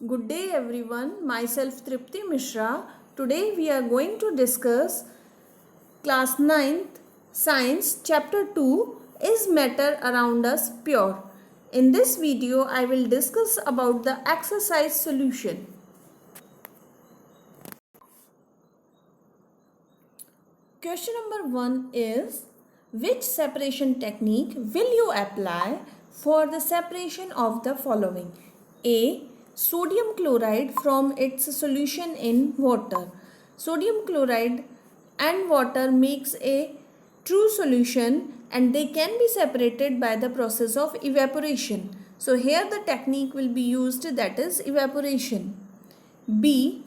Good day everyone, myself Tripti Mishra. Today we are going to discuss class 9th science chapter 2 is matter around us pure. In this video I will discuss about the exercise solution. Question number 1 is which separation technique will you apply for the separation of the following? A. Sodium chloride from its solution in water. Sodium chloride and water makes a true solution and they can be separated by the process of evaporation. So here the technique will be used, that is evaporation. B.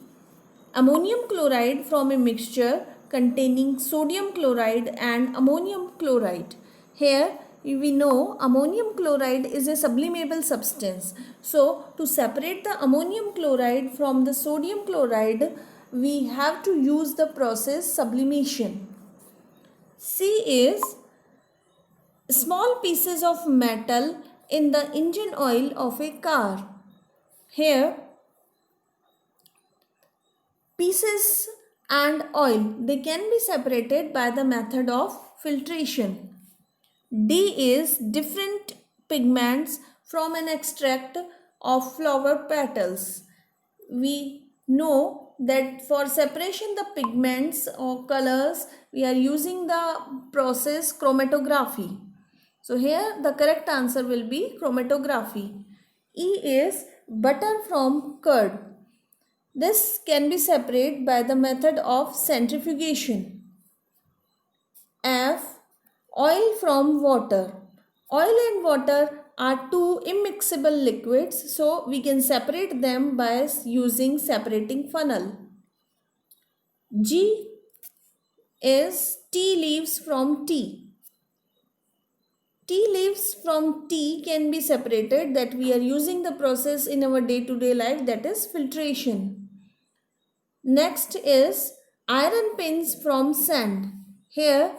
Ammonium chloride from a mixture containing sodium chloride and ammonium chloride. Here we know ammonium chloride is a sublimable substance. So to separate the ammonium chloride from the sodium chloride, we have to use the process sublimation. C is small pieces of metal in the engine oil of a car. Here pieces and oil, they can be separated by the method of filtration. D is different pigments from an extract of flower petals. We know that for separation the pigments or colors, we are using the process chromatography. So here the correct answer will be chromatography. E is butter from curd. This can be separated by the method of centrifugation. F. Oil from water. Oil and water are two immiscible liquids, so we can separate them by using separating funnel. G is tea leaves from tea. Tea leaves from tea can be separated, that we are using the process in our day-to-day life, that is filtration. Next is iron pins from sand. Here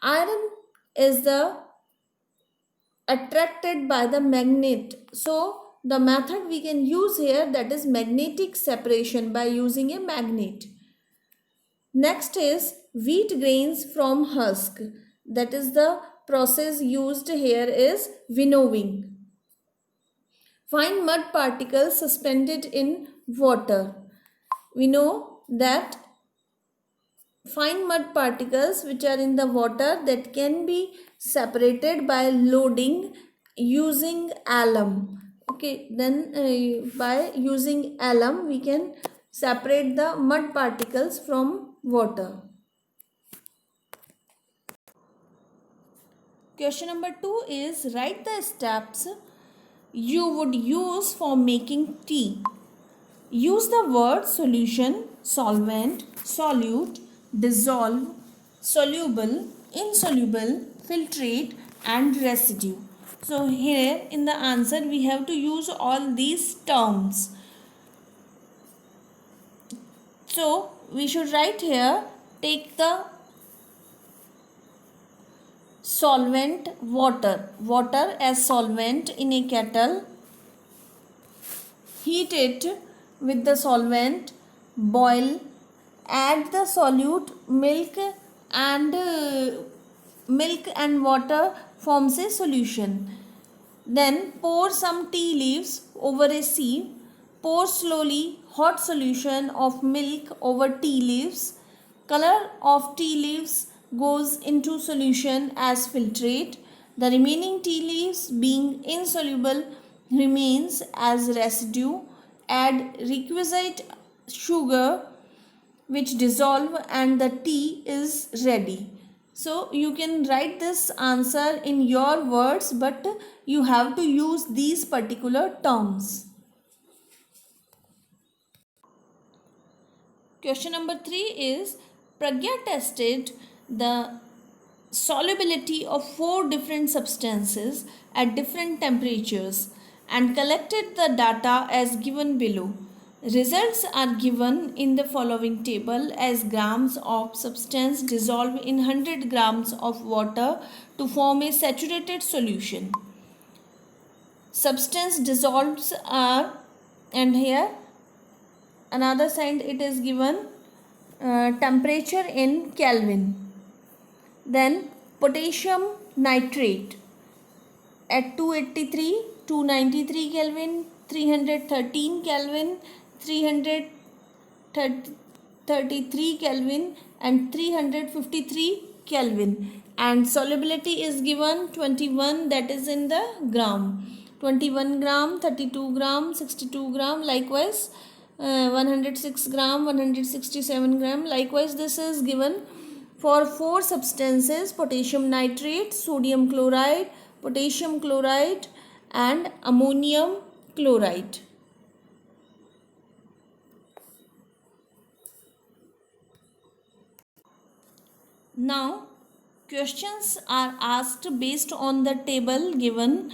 iron is the attracted by the magnet. So the method we can use here, that is magnetic separation by using a magnet. Next is wheat grains from husk. That is the process used here is winnowing. Find mud particles suspended in water. We know that fine mud particles which are in the water, that can be separated by loading using alum. Okay, then by using alum we can separate the mud particles from water. Question number 2 is write the steps you would use for making tea. Use the word solution, solvent, solute, dissolve, soluble, insoluble, filtrate and residue. So here in the answer we have to use all these terms. So we should write here, take the solvent water as solvent in a kettle, heat it with the solvent, boil, add the solute milk and water forms a solution. Then pour some tea leaves over a sieve, pour slowly hot solution of milk over tea leaves. Color of tea leaves goes into solution as filtrate. The remaining tea leaves being insoluble remains as residue. Add requisite sugar which dissolve and the tea is ready. So you can write this answer in your words, but you have to use these particular terms. Question number 3 is Pragya tested the solubility of 4 different substances at different temperatures and collected the data as given below. Results are given in the following table as grams of substance dissolved in 100 grams of water to form a saturated solution. Substance dissolves are and here another side it is given temperature in Kelvin. Then potassium nitrate at 283, 293 Kelvin, 313 Kelvin, 333 Kelvin and 353 Kelvin, and solubility is given 21, that is in the gram. 21 gram, 32 gram, 62 gram, likewise 106 gram, 167 gram. Likewise this is given for 4 substances: potassium nitrate, sodium chloride, potassium chloride and ammonium chloride. Now questions are asked based on the table given.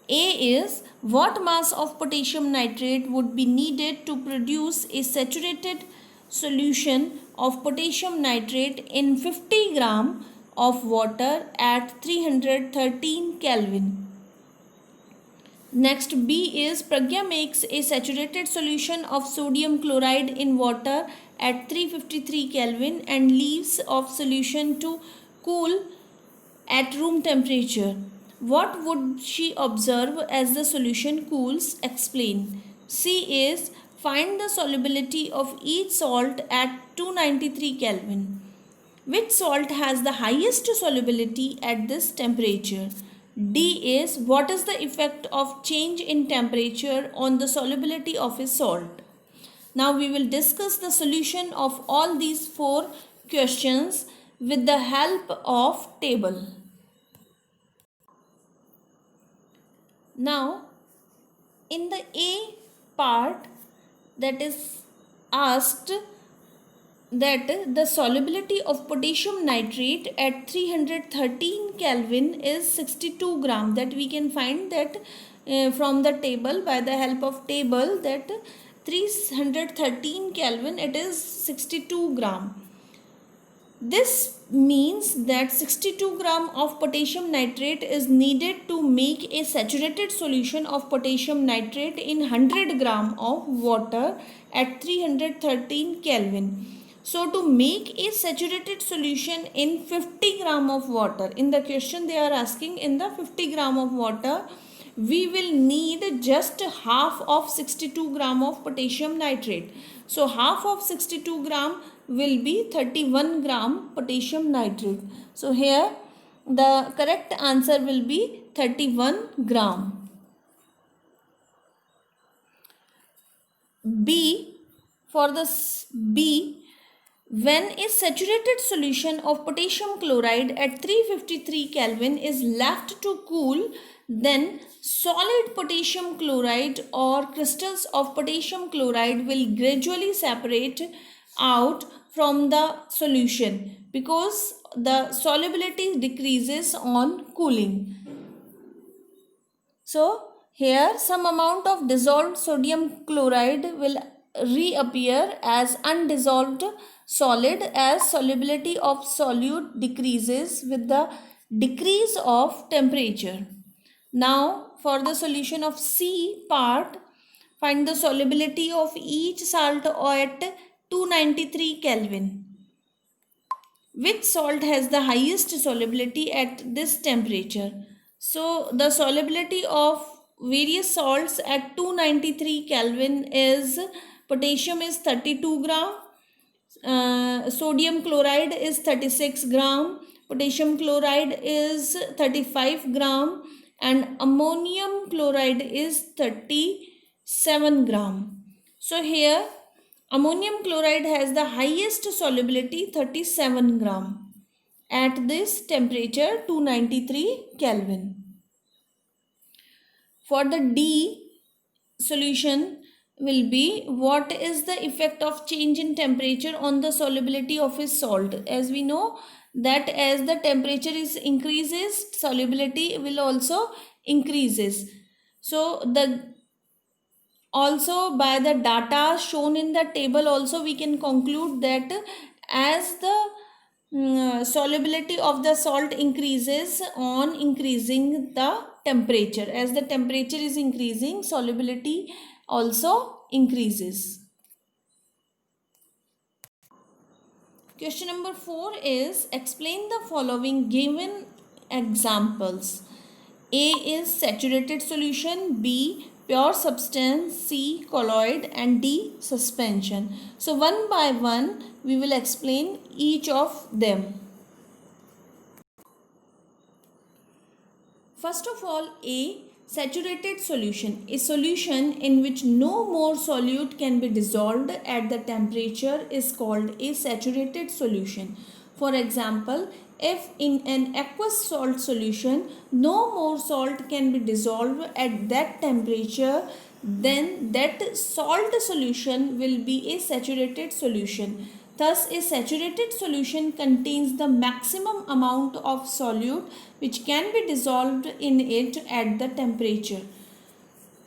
A is, what mass of potassium nitrate would be needed to produce a saturated solution of potassium nitrate in 50 gram of water at 313 Kelvin. Next, B is, Pragya makes a saturated solution of sodium chloride in water at 353 Kelvin and leaves of solution to cool at room temperature. What would she observe as the solution cools? Explain. C is, find the solubility of each salt at 293 Kelvin. Which salt has the highest solubility at this temperature? D is, what is the effect of change in temperature on the solubility of a salt? Now we will discuss the solution of all these 4 questions with the help of table. Now in the A part, that is asked that the solubility of potassium nitrate at 313 Kelvin is 62 gram, that we can find that from the table, by the help of table, that 313 Kelvin it is 62 gram. This means that 62 gram of potassium nitrate is needed to make a saturated solution of potassium nitrate in 100 gram of water at 313 Kelvin. So to make a saturated solution in 50 gram of water, in the question they are asking in the 50 gram of water, we will need just half of 62 gram of potassium nitrate. So half of 62 gram will be 31 gram potassium nitrate. So here the correct answer will be 31 gram. B, for this B, when a saturated solution of potassium chloride at 353 Kelvin is left to cool, then solid potassium chloride or crystals of potassium chloride will gradually separate out from the solution because the solubility decreases on cooling. So here some amount of dissolved sodium chloride will reappear as undissolved solid as solubility of solute decreases with the decrease of temperature. Now for the solution of C part, find the solubility of each salt at 293 Kelvin. Which salt has the highest solubility at this temperature? So the solubility of various salts at 293 Kelvin is, potassium is 32 gram, sodium chloride is 36 gram, potassium chloride is 35 gram and ammonium chloride is 37 gram. So here ammonium chloride has the highest solubility, 37 gram at this temperature 293 Kelvin. For the D solution will be, what is the effect of change in temperature on the solubility of a salt? As we know that as the temperature is increases, solubility will also increases. So the also by the data shown in the table also we can conclude that as the solubility of the salt increases on increasing the temperature, as the temperature is increasing, solubility also increases. Question number 4 is explain the following given examples. A is saturated solution, B pure substance, C colloid, and D suspension. So one by one we will explain each of them. First of all, A saturated solution, a solution in which no more solute can be dissolved at the temperature is called a saturated solution. For example, if in an aqueous salt solution no more salt can be dissolved at that temperature, then that salt solution will be a saturated solution. Thus, a saturated solution contains the maximum amount of solute which can be dissolved in it at the temperature.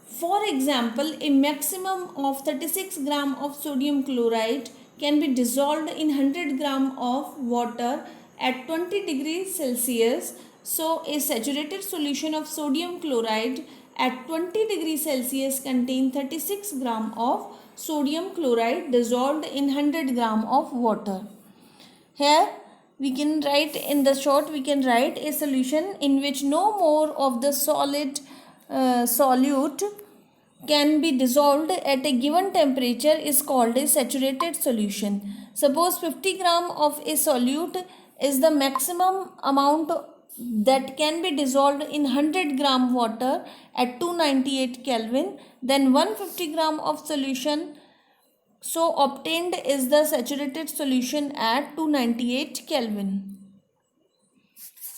For example, a maximum of 36 gram of sodium chloride can be dissolved in 100 gram of water at 20 degrees Celsius. So, a saturated solution of sodium chloride at 20 degrees Celsius contains 36 gram of sodium chloride dissolved in 100 gram of water. Here we can write in the short, we can write a solution in which no more of the solute can be dissolved at a given temperature is called a saturated solution. Suppose 50 gram of a solute is the maximum amount that can be dissolved in 100 gram water at 298 Kelvin, then 150 gram of solution so obtained is the saturated solution at 298 Kelvin.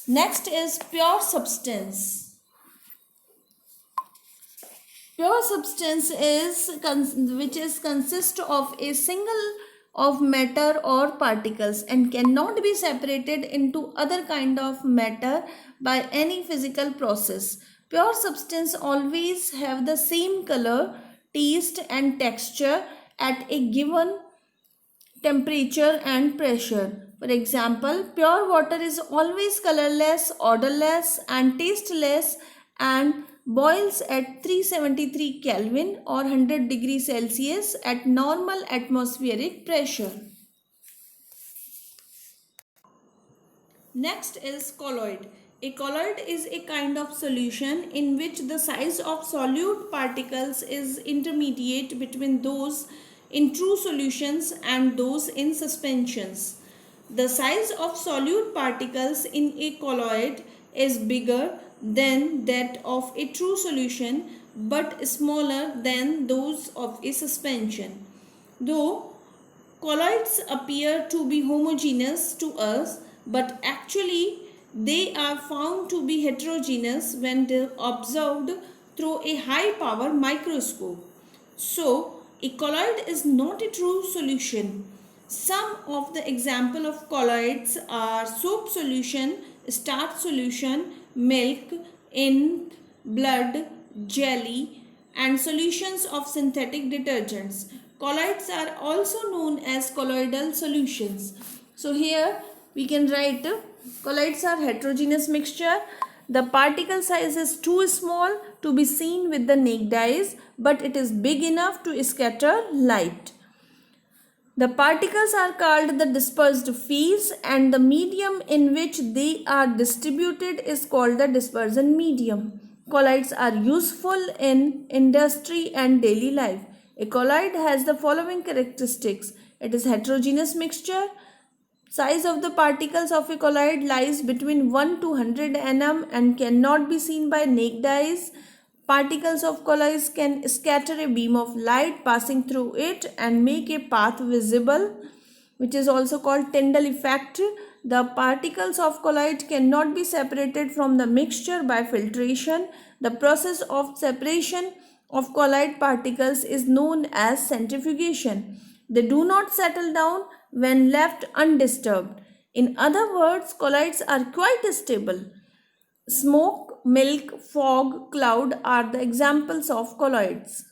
Next is pure substance. Pure substance is consists of a single of matter or particles and cannot be separated into other kind of matter by any physical process. Pure substance always have the same color, taste and texture at a given temperature and pressure. For example, pure water is always colorless, odorless and tasteless and boils at 373 Kelvin or 100 degrees Celsius at normal atmospheric pressure. Next is colloid. A colloid is a kind of solution in which the size of solute particles is intermediate between those in true solutions and those in suspensions. The size of solute particles in a colloid is bigger than that of a true solution but smaller than those of a suspension. Though colloids appear to be homogeneous to us, but actually they are found to be heterogeneous when observed through a high power microscope. So, a colloid is not a true solution. Some of the example of colloids are soap solution, starch solution, milk, ink, blood, jelly, and solutions of synthetic detergents. Colloids are also known as colloidal solutions. So here we can write colloids are heterogeneous mixture. The particle size is too small to be seen with the naked eyes, but it is big enough to scatter light. The particles are called the dispersed phase and the medium in which they are distributed is called the dispersion medium. Colloids are useful in industry and daily life. A colloid has the following characteristics. It is heterogeneous mixture. Size of the particles of a colloid lies between 1 to 100 nm and cannot be seen by naked eyes. Particles of colloids can scatter a beam of light passing through it and make a path visible, which is also called Tyndall effect. The particles of colloid cannot be separated from the mixture by filtration. The process of separation of colloid particles is known as centrifugation. They do not settle down when left undisturbed. In other words, colloids are quite stable. Smoke, milk, fog, cloud are the examples of colloids.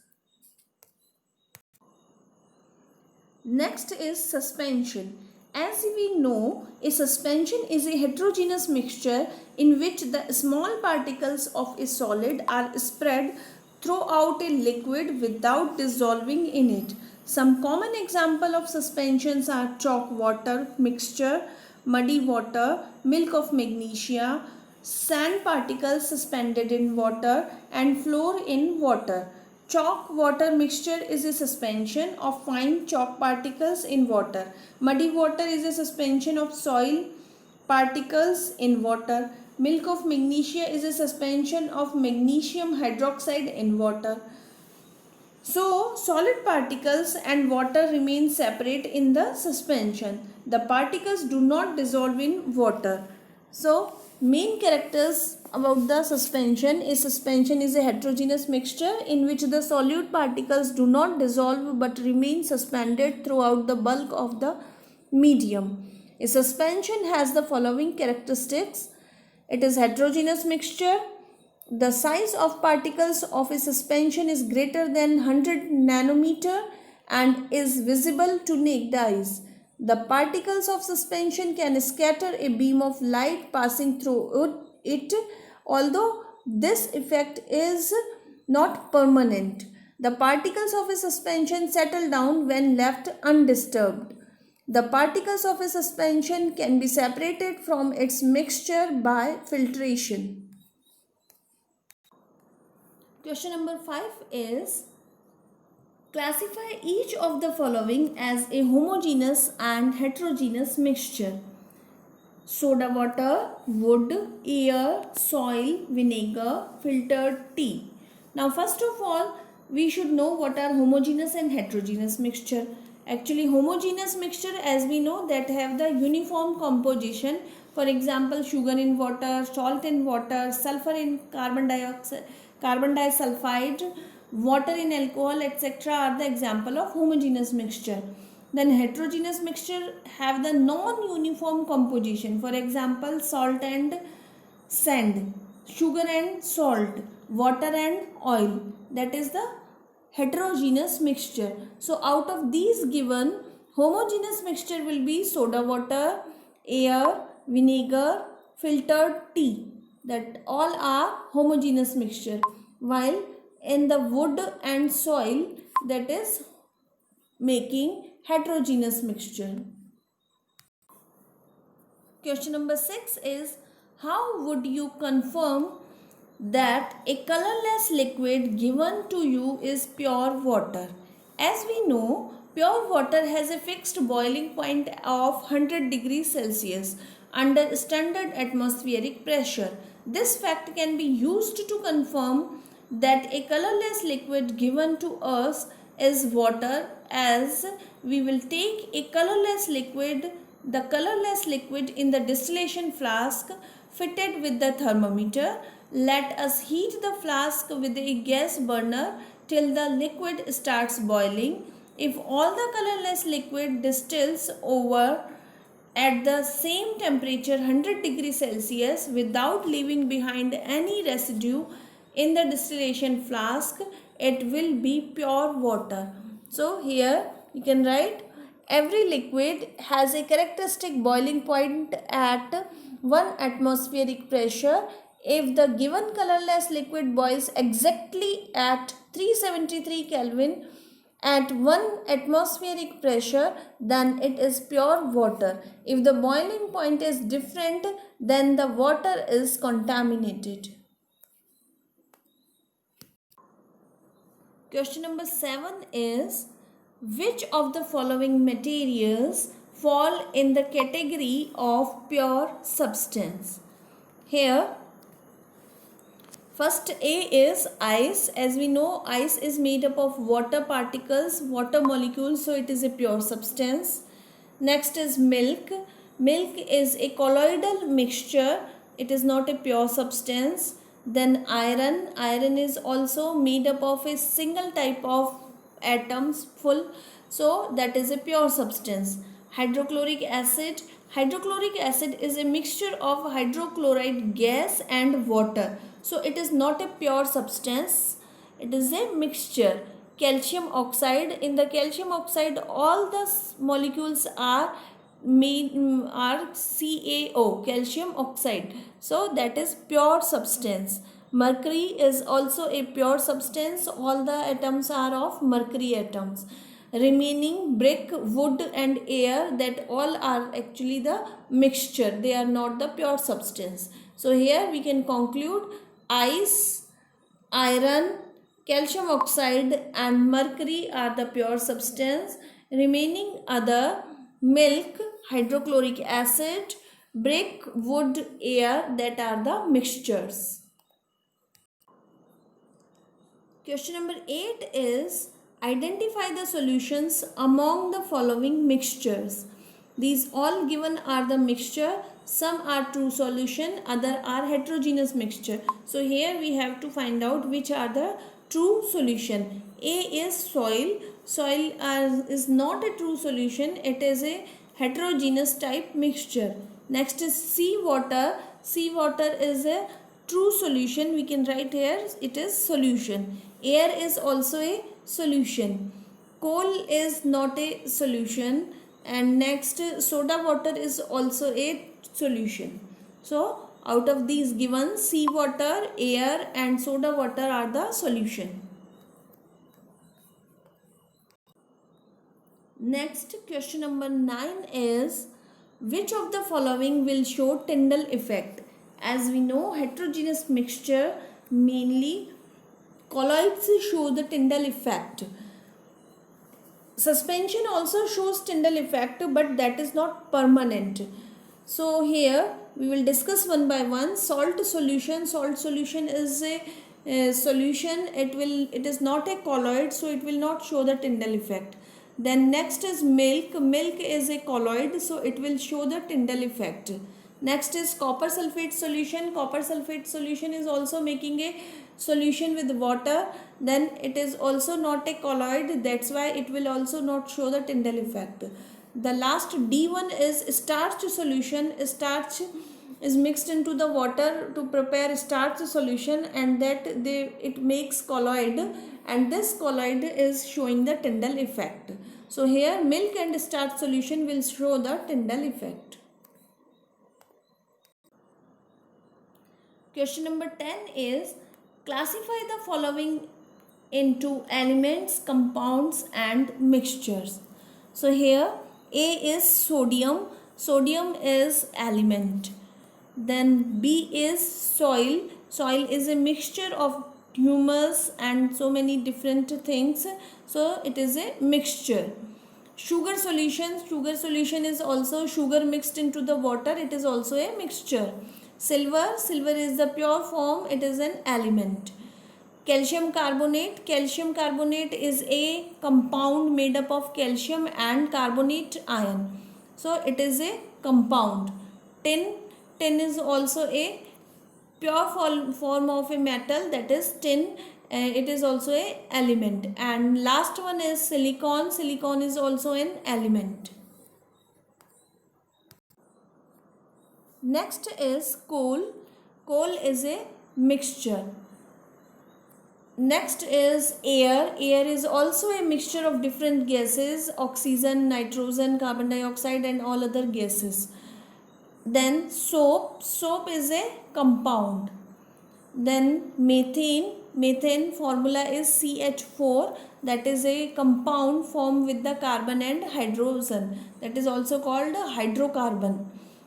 Next is suspension. As we know, a suspension is a heterogeneous mixture in which the small particles of a solid are spread throw out a liquid without dissolving in it. Some common example of suspensions are chalk water mixture, muddy water, milk of magnesia, sand particles suspended in water, and flour in water. Chalk water mixture is a suspension of fine chalk particles in water. Muddy water is a suspension of soil particles in water. Milk of magnesia is a suspension of magnesium hydroxide in water. So, solid particles and water remain separate in the suspension. The particles do not dissolve in water. So, main characters about the suspension is a heterogeneous mixture in which the solute particles do not dissolve but remain suspended throughout the bulk of the medium. A suspension has the following characteristics. It is heterogeneous mixture. The size of particles of a suspension is greater than 100 nanometer and is visible to naked eyes. The particles of suspension can scatter a beam of light passing through it, although this effect is not permanent. The particles of a suspension settle down when left undisturbed. The particles of a suspension can be separated from its mixture by filtration. Question number 5 is, classify each of the following as a homogeneous and heterogeneous mixture. Soda water, wood, air, soil, vinegar, filtered tea. Now first of all, we should know what are homogeneous and heterogeneous mixture. Actually, homogeneous mixture, as we know, that have the uniform composition. For example, sugar in water, salt in water, sulfur in carbon dioxide, carbon disulfide, water in alcohol, etc. are the example of homogeneous mixture. Then heterogeneous mixture have the non-uniform composition. For example, salt and sand, sugar and salt, water and oil. That is the heterogeneous mixture. So out of these given, homogeneous mixture will be soda water, air, vinegar, filtered tea. That all are homogeneous mixture. While in the wood and soil, that is making heterogeneous mixture. Question number 6 is, how would you confirm that a colorless liquid given to you is pure water? As we know, pure water has a fixed boiling point of 100 degrees Celsius under standard atmospheric pressure. This fact can be used to confirm that a colorless liquid given to us is water, as we will take a colorless liquid, the colorless liquid in the distillation flask fitted with the thermometer. Let us heat the flask with a gas burner till the liquid starts boiling. If all the colorless liquid distills over at the same temperature 100 degrees Celsius without leaving behind any residue in the distillation flask, it will be pure water. So here you can write, every liquid has a characteristic boiling point at 1 atmospheric pressure. If the given colorless liquid boils exactly at 373 Kelvin at 1 atmospheric pressure, then it is pure water. If the boiling point is different, then the water is contaminated. Question number 7 is, which of the following materials fall in the category of pure substance? Here, first A is ice. As we know, ice is made up of water particles, water molecules, so it is a pure substance. Next is milk. Milk is a colloidal mixture. It is not a pure substance. Then iron. Iron is also made up of a single type of atoms full, so that is a pure substance. Hydrochloric acid. Hydrochloric acid is a mixture of hydrochloride gas and water, so it is not a pure substance, it is a mixture. Calcium oxide. In the calcium oxide, all the molecules are CaO, calcium oxide, so that is pure substance. Mercury is also a pure substance. All the atoms are of mercury atoms. Remaining brick, wood and air, that all are actually the mixture. They are not the pure substance. So here we can conclude ice, iron, calcium oxide and mercury are the pure substance. Remaining other milk, hydrochloric acid, brick, wood, air, that are the mixtures. Question number 8 is identify the solutions among the following mixtures. These all given are the mixture. Some are true solution, other are heterogeneous mixture. So here we have to find out which are the true solution. A is soil. Soil is not a true solution. It is a heterogeneous type mixture. Next is seawater. Seawater is a true solution. We can write here it is solution. Air is also a solution. Coal is not a solution. And next soda water is also a solution. So out of these given, seawater, air and soda water are the solution. Next question number 9 is which of the following will show Tyndall effect? As we know, heterogeneous mixture mainly colloids show the Tyndall effect. Suspension also shows Tyndall effect, but that is not permanent. So here we will discuss one by one. Salt solution. Salt solution is a solution. It is not a colloid, so it will not show the Tyndall effect. Then next is milk. Milk is a colloid, so it will show the Tyndall effect. Next is copper sulfate solution. Copper sulfate solution is also making a solution with water. Then it is also not a colloid. That's why it will also not show the Tyndall effect. The last D1 is starch solution. Starch is mixed into the water to prepare starch solution, and it makes colloid, and this colloid is showing the Tyndall effect. So here milk and starch solution will show the Tyndall effect. Question number 10 is classify the following into elements, compounds and mixtures. So here A is sodium. Sodium is element. Then B is soil. Soil is a mixture of humus and so many different things. So it is a mixture. Sugar solution. Sugar solution is also sugar mixed into the water. It is also a mixture. Silver. Silver is the pure form. It is an element. Calcium carbonate. Calcium carbonate is a compound made up of calcium and carbonate ion. So it is a compound. Tin. Tin is also a pure form of a metal, that is tin. It is also a element. And last one is silicon. Silicon is also an element. Next is coal. Coal is a mixture. Next is air. Air is also a mixture of different gases, oxygen, nitrogen, carbon dioxide and all other gases. Then soap. Soap is a compound. Then methane. Methane formula is CH4. That is a compound formed with the carbon and hydrogen. That is also called hydrocarbon.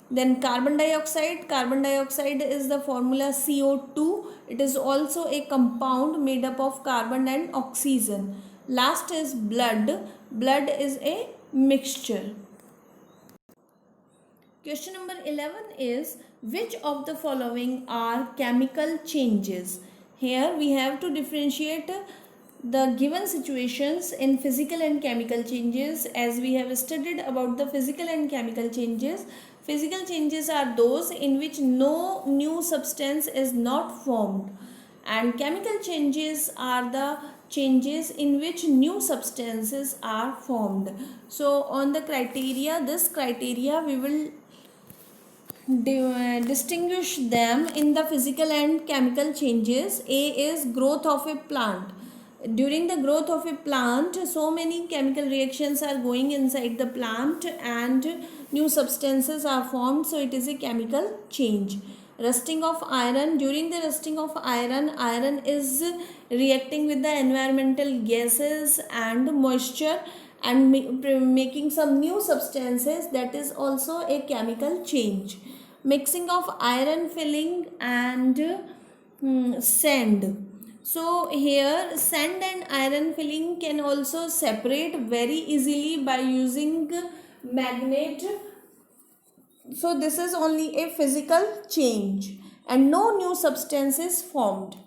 Then carbon dioxide. Carbon dioxide is the formula CO2. It is also a compound made up of carbon and oxygen. Last is blood. Blood is a mixture. Question number 11 is which of the following are chemical changes? Here we have to differentiate the given situations in physical and chemical changes. As we have studied about the physical and chemical changes, physical changes are those in which no new substance is not formed, and chemical changes are the changes in which new substances are formed. So on the criteria, this criteria we will distinguish them in the physical and chemical changes. A is growth of a plant. During the growth of a plant, so many chemical reactions are going inside the plant and new substances are formed, so it is a chemical change. Rusting of iron. During the rusting of iron, iron is reacting with the environmental gases and moisture and making some new substances. That is also a chemical change. Mixing of iron filling and sand. So here sand and iron filling can also separate very easily by using magnet. So this is only a physical change and no new substance is formed.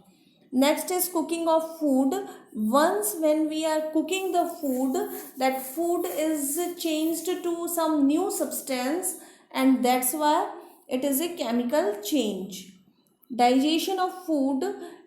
Next is cooking of food. Once when we are cooking the food, that food is changed to some new substance, and that's why it is a chemical change. Digestion of food.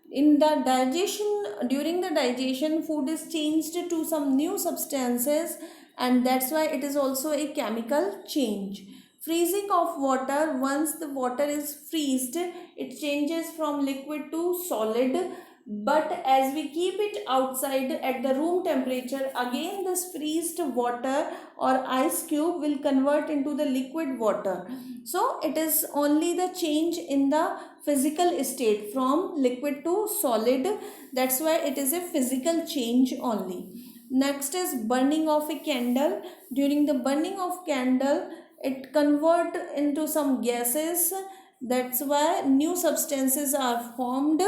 In the digestion, during the digestion, food is changed to some new substances, and that's why it is also a chemical change. Freezing of water. Once the water is freezed, it changes from liquid to solid, but as we keep it outside at the room temperature, again this freezed water or ice cube will convert into the liquid water. So it is only the change in the physical state from liquid to solid. That's why it is a physical change only. Next is burning of a candle. During the burning of candle, it convert into some gases. That's why new substances are formed,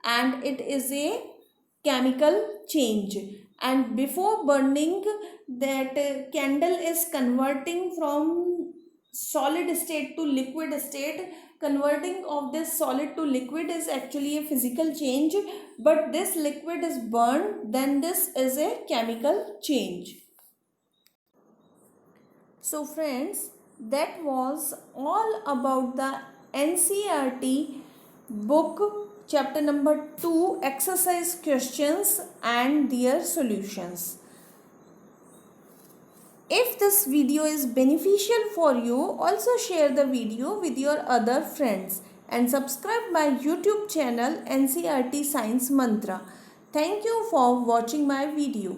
and it is a chemical change. And before burning, that candle is converting from solid state to liquid state. Converting of this solid to liquid is actually a physical change, but this liquid is burned, then this is a chemical change. So friends, that was all about the NCERT book chapter number 2 exercise questions and their solutions. If this video is beneficial for you, also share the video with your other friends and subscribe my YouTube channel NCERT Science Mantra. Thank you for watching my video.